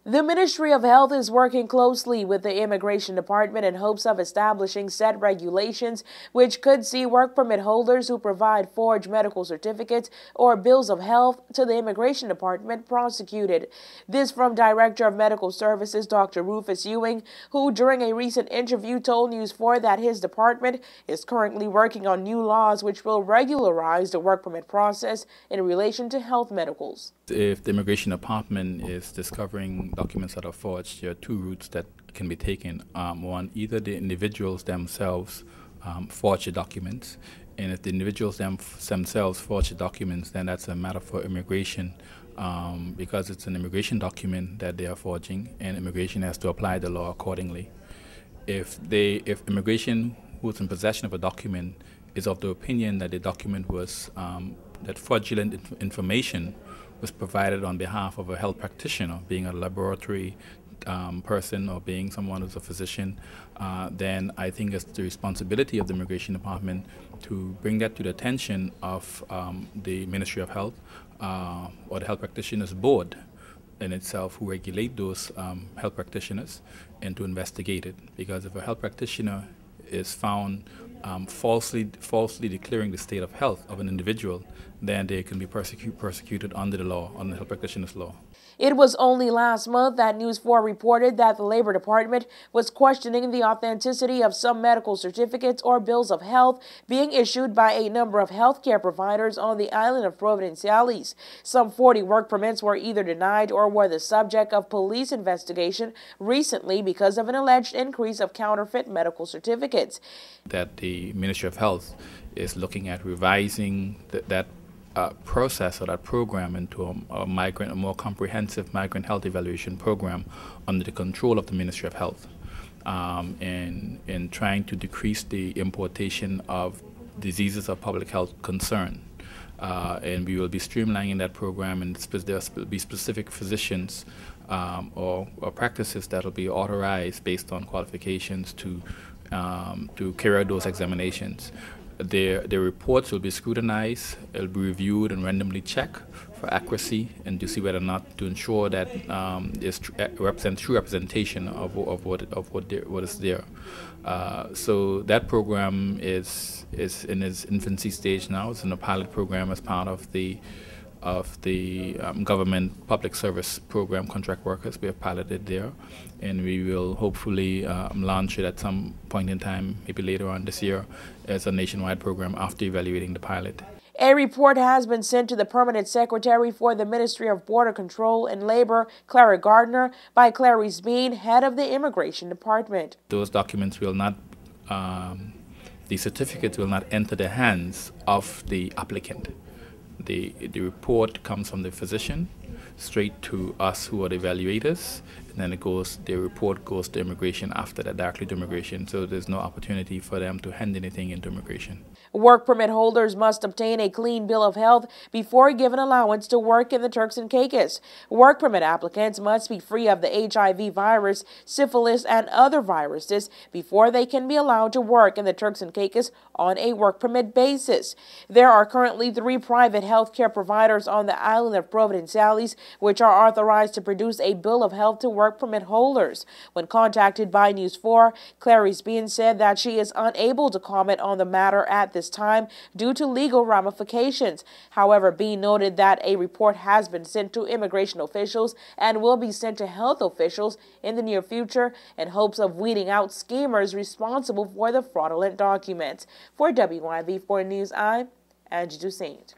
The Ministry of Health is working closely with the Immigration Department in hopes of establishing set regulations which could see work permit holders who provide forged medical certificates or bills of health to the Immigration Department prosecuted. This from Director of Medical Services Dr. Rufus Ewing, who during a recent interview told News 4 that his department is currently working on new laws which will regularize the work permit process in relation to health medicals. If the Immigration Department is discovering documents that are forged, there are two routes that can be taken. One, either the individuals themselves forge the documents, and if the individuals themselves forge the documents, then that's a matter for immigration because it's an immigration document that they are forging, and immigration has to apply the law accordingly. If immigration, who's in possession of a document, is of the opinion that the document was that fraudulent information was provided on behalf of a health practitioner, being a laboratory person or being someone who's a physician, then I think it's the responsibility of the Immigration Department to bring that to the attention of the Ministry of Health or the Health Practitioners Board in itself, who regulate those health practitioners, and to investigate it. Because if a health practitioner is found falsely declaring the state of health of an individual, then they can be persecuted under the law, under the health practitioner's law. It was only last month that News 4 reported that the Labor Department was questioning the authenticity of some medical certificates or bills of health being issued by a number of healthcare providers on the island of Providenciales. Some 40 work permits were either denied or were the subject of police investigation recently because of an alleged increase of counterfeit medical certificates. That the Ministry of Health is looking at revising that process or that program into a more comprehensive migrant health evaluation program under the control of the Ministry of Health, and trying to decrease the importation of diseases of public health concern. And we will be streamlining that program, and there will be specific physicians or practices that will be authorized based on qualifications to carry out those examinations. The reports will be scrutinized, it will be reviewed and randomly checked for accuracy, and to see whether or not to ensure that there's true representation of what is there. So that program is in its infancy stage now. It's in a pilot program as part of the government public service program, contract workers. We have piloted there, and we will hopefully launch it at some point in time, maybe later on this year, as a nationwide program after evaluating the pilot. A report has been sent to the Permanent Secretary for the Ministry of Border Control and Labor, Clara Gardner, by Clarice Bean, head of the Immigration Department. Those documents will not, the certificates will not enter the hands of the applicant. The report comes from the physician straight to us, who are the evaluators, and then the report goes to immigration after that, directly to immigration. So there's no opportunity for them to hand anything into immigration. Work permit holders must obtain a clean bill of health before given allowance to work in the Turks and Caicos. Work permit applicants must be free of the HIV virus, syphilis, and other viruses before they can be allowed to work in the Turks and Caicos on a work permit basis. There are currently 3 private healthcare providers on the island of Providenciales which are authorized to produce a bill of health to work permit holders. When contacted by News 4, Clarice Bean said that she is unable to comment on the matter at this time due to legal ramifications. However, Bean noted that a report has been sent to immigration officials and will be sent to health officials in the near future in hopes of weeding out schemers responsible for the fraudulent documents. For WIV4 News, I'm Angie Toussaint.